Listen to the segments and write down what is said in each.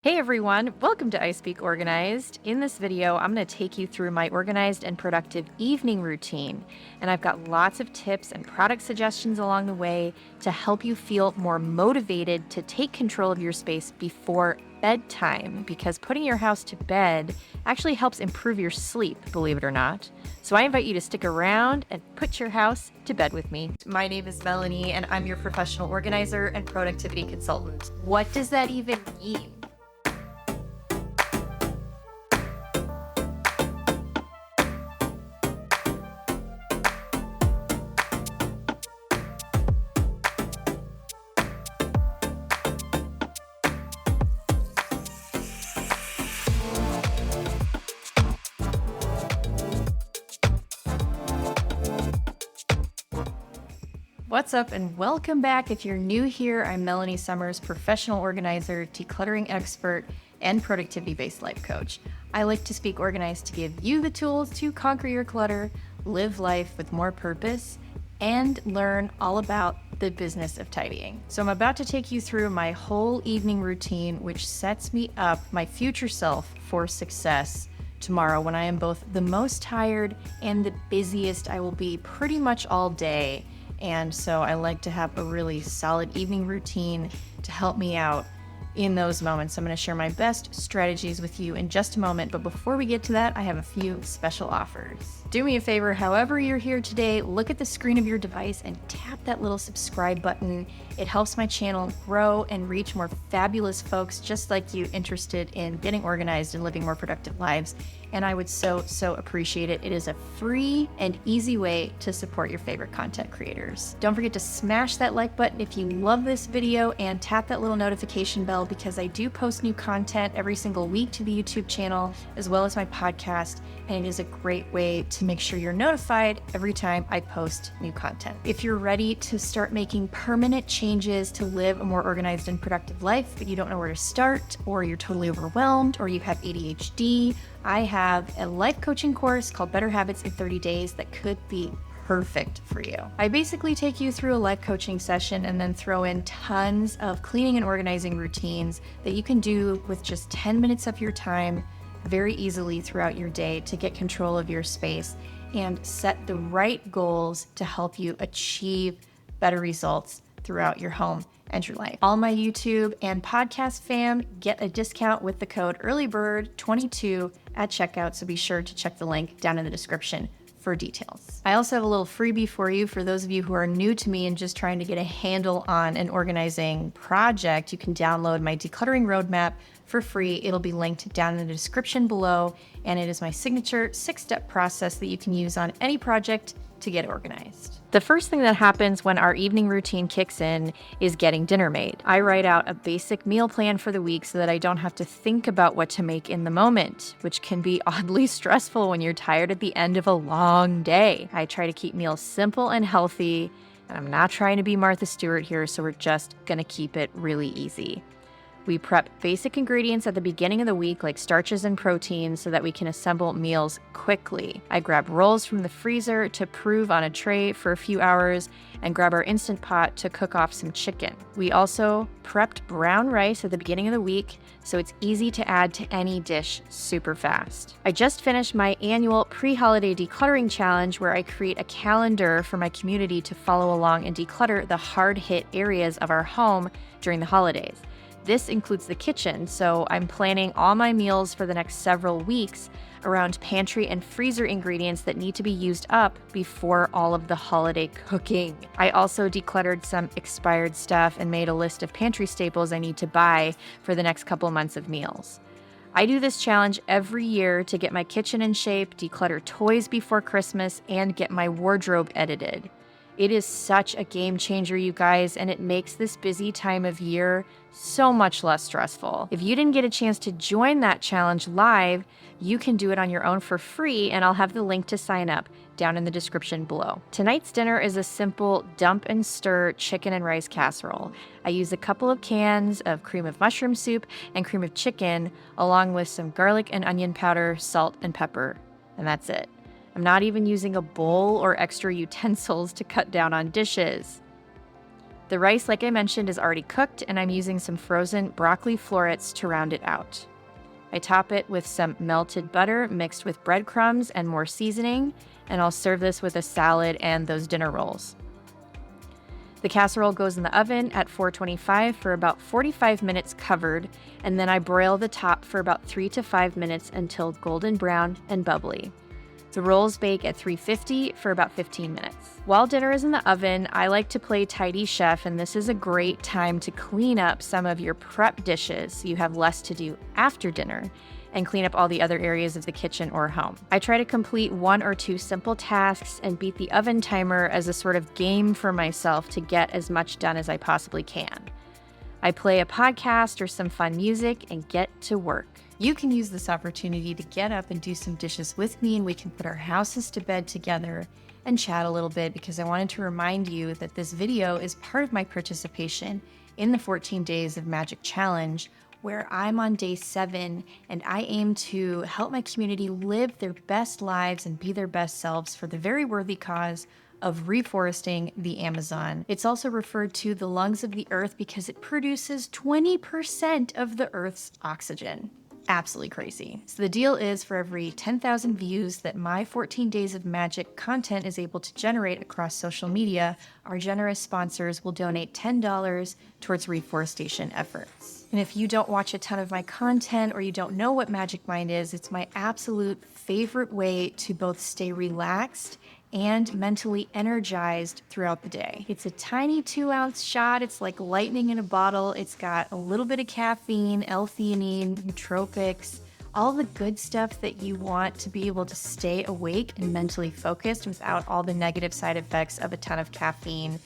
Hey everyone, welcome to I Speak Organized. In this video, I'm going to take you through my organized and productive evening routine. And I've got lots of tips and product suggestions along the way to help you feel more motivated to take control of your space before bedtime, because putting your house to bed actually helps improve your sleep, believe it or not. So I invite you to stick around and put your house to bed with me. My name is Melanie, and I'm your professional organizer and productivity consultant. What does that even mean? What's up and welcome back. If you're new here, I'm Melanie Summers, professional organizer, decluttering expert, and productivity-based life coach. I like to speak organized to give you the tools to conquer your clutter, live life with more purpose, and learn all about the business of tidying. So I'm about to take you through my whole evening routine, which sets me up, my future self, for success tomorrow when I am both the most tired and the busiest I will be pretty much all day. And so I like to have a really solid evening routine to help me out in those moments. I'm going to share my best strategies with you in just a moment. But before we get to that, I have a few special offers. Do me a favor, however you're here today, look at the screen of your device and tap that little subscribe button. It helps my channel grow and reach more fabulous folks just like you interested in getting organized and living more productive lives. And I would so appreciate it. It is a free and easy way to support your favorite content creators. Don't forget to smash that like button if you love this video and tap that little notification bell, because I do post new content every single week to the YouTube channel as well as my podcast. And it is a great way to make sure you're notified every time I post new content. If you're ready to start making permanent changes to live a more organized and productive life, but you don't know where to start, or you're totally overwhelmed, or you have ADHD, I have a life coaching course called Better Habits in 30 Days that could be perfect for you. I basically take you through a life coaching session and then throw in tons of cleaning and organizing routines that you can do with just 10 minutes of your time very easily throughout your day to get control of your space and set the right goals to help you achieve better results throughout your home and your life. All my YouTube and podcast fam get a discount with the code EARLYBIRD22 at checkout, so be sure to check the link down in the description for details. I also have a little freebie for you for those of you who are new to me and just trying to get a handle on an organizing project. You can download my Decluttering Roadmap for free. It'll be linked down in the description below, and it is my signature 6-step process that you can use on any project to get organized. The first thing that happens when our evening routine kicks in is getting dinner made. I write out a basic meal plan for the week so that I don't have to think about what to make in the moment, which can be oddly stressful when you're tired at the end of a long day. I try to keep meals simple and healthy, and I'm not trying to be Martha Stewart here, so we're just gonna keep it really easy. We prep basic ingredients at the beginning of the week, like starches and proteins, so that we can assemble meals quickly. I grab rolls from the freezer to prove on a tray for a few hours and grab our Instant Pot to cook off some chicken. We also prepped brown rice at the beginning of the week, so it's easy to add to any dish super fast. I just finished my annual pre-holiday decluttering challenge, where I create a calendar for my community to follow along and declutter the hard-hit areas of our home during the holidays. This includes the kitchen, so I'm planning all my meals for the next several weeks around pantry and freezer ingredients that need to be used up before all of the holiday cooking. I also decluttered some expired stuff and made a list of pantry staples I need to buy for the next couple months of meals. I do this challenge every year to get my kitchen in shape, declutter toys before Christmas, and get my wardrobe edited. It is such a game changer, you guys, and it makes this busy time of year so much less stressful. If you didn't get a chance to join that challenge live, you can do it on your own for free, and I'll have the link to sign up down in the description below. Tonight's dinner is a simple dump and stir chicken and rice casserole. I use a couple of cans of cream of mushroom soup and cream of chicken, along with some garlic and onion powder, salt, and pepper, and that's it. I'm not even using a bowl or extra utensils to cut down on dishes. The rice, like I mentioned, is already cooked, and I'm using some frozen broccoli florets to round it out. I top it with some melted butter mixed with breadcrumbs and more seasoning, and I'll serve this with a salad and those dinner rolls. The casserole goes in the oven at 425 for about 45 minutes covered, and then I broil the top for about 3 to 5 minutes until golden brown and bubbly. The rolls bake at 350 for about 15 minutes. While dinner is in the oven, I like to play tidy chef, and this is a great time to clean up some of your prep dishes so you have less to do after dinner and clean up all the other areas of the kitchen or home. I try to complete 1 or 2 simple tasks and beat the oven timer as a sort of game for myself to get as much done as I possibly can. I play a podcast or some fun music and get to work. You can use this opportunity to get up and do some dishes with me, and we can put our houses to bed together and chat a little bit, because I wanted to remind you that this video is part of my participation in the 14 Days of Magic Challenge, where I'm on day 7 and I aim to help my community live their best lives and be their best selves for the very worthy cause of reforesting the Amazon. It's also referred to the lungs of the earth because it produces 20% of the earth's oxygen. Absolutely crazy. So the deal is, for every 10,000 views that my 14 Days of Magic content is able to generate across social media, our generous sponsors will donate $10 towards reforestation efforts. And if you don't watch a ton of my content or you don't know what Magic Mind is, it's my absolute favorite way to both stay relaxed and mentally energized throughout the day. It's a tiny 2-ounce shot. It's like lightning in a bottle. It's got a little bit of caffeine, L-theanine, nootropics, all the good stuff that you want to be able to stay awake and mentally focused without all the negative side effects of a ton of caffeine.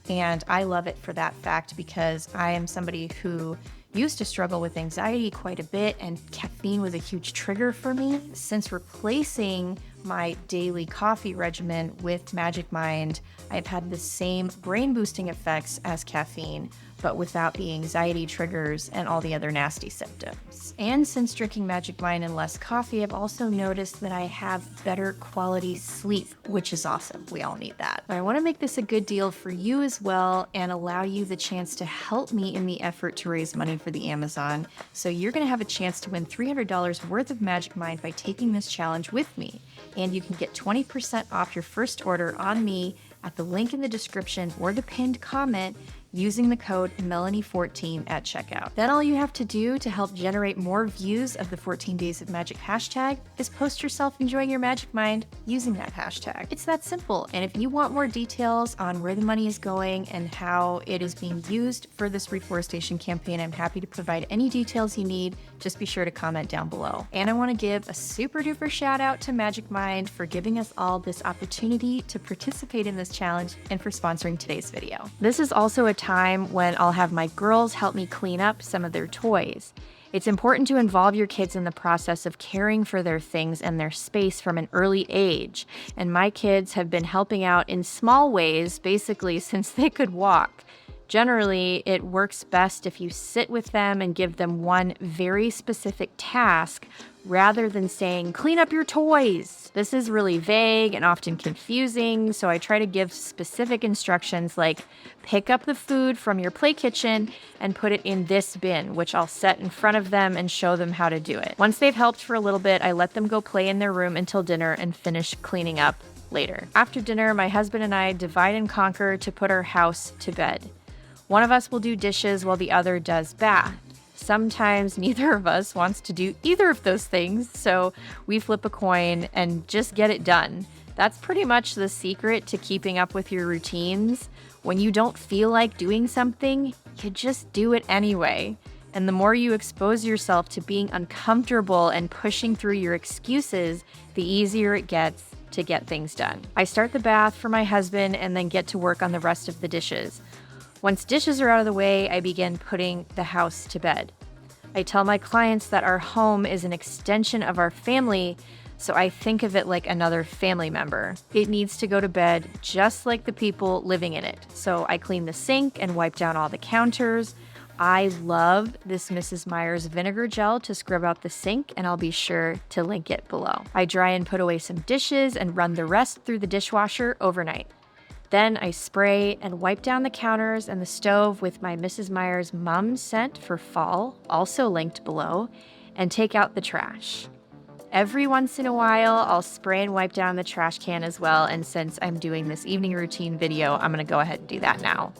And I love it for that fact, because I am somebody who used to struggle with anxiety quite a bit, and caffeine was a huge trigger for me. Since replacing my daily coffee regimen with Magic Mind, I've had the same brain boosting effects as caffeine, but without the anxiety triggers and all the other nasty symptoms. And since drinking Magic Mind and less coffee, I've also noticed that I have better quality sleep, which is awesome. We all need that. But I want to make this a good deal for you as well and allow you the chance to help me in the effort to raise money for the Amazon. So you're going to have a chance to win $300 worth of Magic Mind by taking this challenge with me. And you can get 20% off your first order on me at the link in the description or the pinned comment using the code Melanie14 at checkout. Then all you have to do to help generate more views of the 14 Days of Magic hashtag is post yourself enjoying your Magic Mind using that hashtag. It's that simple. And if you want more details on where the money is going and how it is being used for this reforestation campaign, I'm happy to provide any details you need. Just be sure to comment down below. And I want to give a super duper shout out to Magic Mind for giving us all this opportunity to participate in this challenge and for sponsoring today's video. This is also a time when I'll have my girls help me clean up some of their toys. It's important to involve your kids in the process of caring for their things and their space from an early age. And my kids have been helping out in small ways, basically since they could walk. Generally, it works best if you sit with them and give them one very specific task rather than saying, clean up your toys. This is really vague and often confusing, so I try to give specific instructions like pick up the food from your play kitchen and put it in this bin, which I'll set in front of them and show them how to do it. Once they've helped for a little bit, I let them go play in their room until dinner and finish cleaning up later. After dinner, my husband and I divide and conquer to put our house to bed. One of us will do dishes while the other does bath. Sometimes neither of us wants to do either of those things, so we flip a coin and just get it done. That's pretty much the secret to keeping up with your routines. When you don't feel like doing something, you just do it anyway. And the more you expose yourself to being uncomfortable and pushing through your excuses, the easier it gets to get things done. I start the bath for my husband and then get to work on the rest of the dishes. Once dishes are out of the way, I begin putting the house to bed. I tell my clients that our home is an extension of our family, so I think of it like another family member. It needs to go to bed just like the people living in it. So I clean the sink and wipe down all the counters. I love this Mrs. Meyer's vinegar gel to scrub out the sink, and I'll be sure to link it below. I dry and put away some dishes and run the rest through the dishwasher overnight. Then I spray and wipe down the counters and the stove with my Mrs. Meyer's Mum scent for fall, also linked below, and take out the trash. Every once in a while, I'll spray and wipe down the trash can as well, and since I'm doing this evening routine video, I'm going to go ahead and do that now.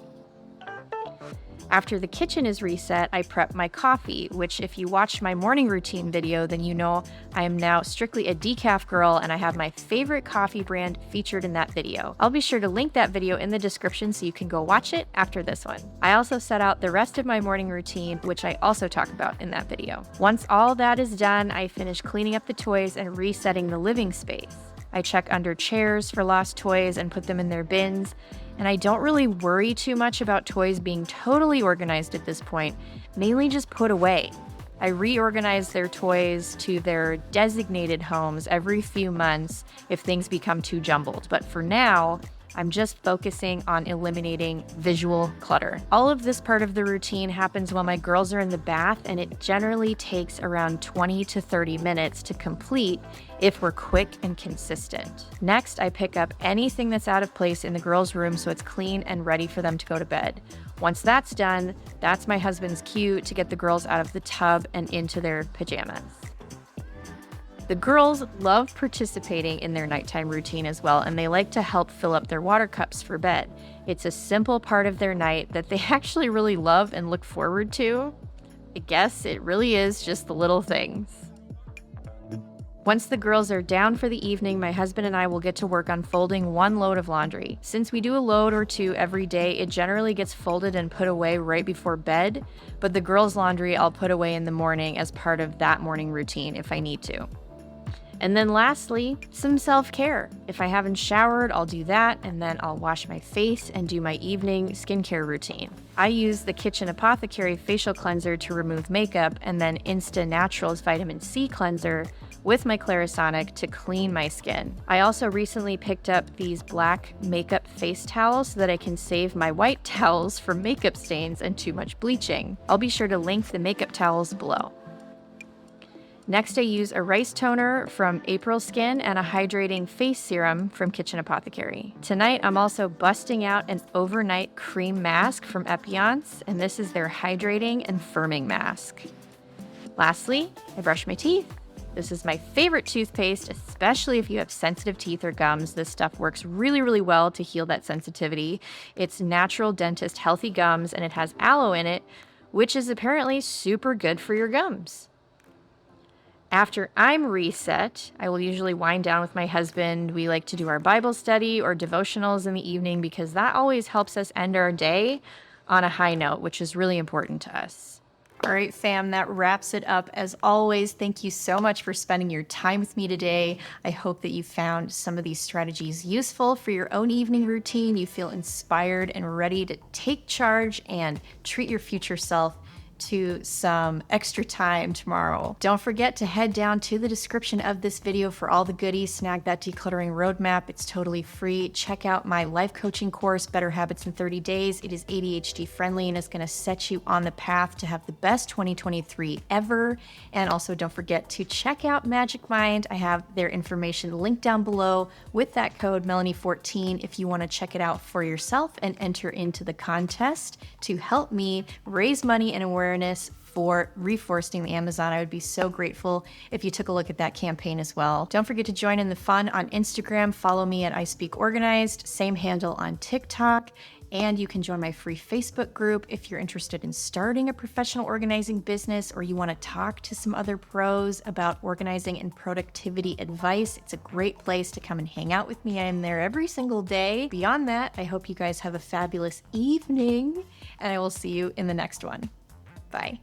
After the kitchen is reset, I prep my coffee, which if you watched my morning routine video, then you know I am now strictly a decaf girl and I have my favorite coffee brand featured in that video. I'll be sure to link that video in the description so you can go watch it after this one. I also set out the rest of my morning routine, which I also talk about in that video. Once all that is done, I finish cleaning up the toys and resetting the living space. I check under chairs for lost toys and put them in their bins. And I don't really worry too much about toys being totally organized at this point, mainly just put away. I reorganize their toys to their designated homes every few months if things become too jumbled. But for now, I'm just focusing on eliminating visual clutter. All of this part of the routine happens while my girls are in the bath, and it generally takes around 20 to 30 minutes to complete if we're quick and consistent. Next, I pick up anything that's out of place in the girls' room so it's clean and ready for them to go to bed. Once that's done, that's my husband's cue to get the girls out of the tub and into their pajamas. The girls love participating in their nighttime routine as well, and they like to help fill up their water cups for bed. It's a simple part of their night that they actually really love and look forward to. I guess it really is just the little things. Once the girls are down for the evening, my husband and I will get to work on folding one load of laundry. Since we do a load or two every day, it generally gets folded and put away right before bed, but the girls' laundry I'll put away in the morning as part of that morning routine if I need to. And then lastly, some self-care. If I haven't showered, I'll do that, and then I'll wash my face and do my evening skincare routine. I use the Kitchen Apothecary facial cleanser to remove makeup, and then Insta Naturals vitamin C cleanser with my Clarisonic to clean my skin. I also recently picked up these black makeup face towels so that I can save my white towels from makeup stains and too much bleaching. I'll be sure to link the makeup towels below. Next, I use a rice toner from April Skin and a hydrating face serum from Kitchen Apothecary. Tonight, I'm also busting out an overnight cream mask from Epionce, and this is their hydrating and firming mask. Lastly, I brush my teeth. This is my favorite toothpaste, especially if you have sensitive teeth or gums. This stuff works really, really well to heal that sensitivity. It's natural dentist healthy gums, and it has aloe in it, which is apparently super good for your gums. After I'm reset, I will usually wind down with my husband. We like to do our Bible study or devotionals in the evening because that always helps us end our day on a high note, which is really important to us. All right, fam, that wraps it up. As always, thank you so much for spending your time with me today. I hope that you found some of these strategies useful for your own evening routine. You feel inspired and ready to take charge and treat your future self to some extra time tomorrow. Don't forget to head down to the description of this video for all the goodies. Snag that decluttering roadmap. It's totally free. Check out my life coaching course, Better Habits in 30 Days. It is ADHD friendly and it's going to set you on the path to have the best 2023 ever. And also don't forget to check out Magic Mind. I have their information linked down below with that code Melanie14 if you want to check it out for yourself and enter into the contest to help me raise money and awareness for reforesting the Amazon. I would be so grateful if you took a look at that campaign as well. Don't forget to join in the fun on Instagram. Follow me at I Speak Organized, same handle on TikTok. And you can join my free Facebook group if you're interested in starting a professional organizing business or you want to talk to some other pros about organizing and productivity advice. It's a great place to come and hang out with me. I am there every single day. Beyond that, I hope you guys have a fabulous evening and I will see you in the next one. Bye.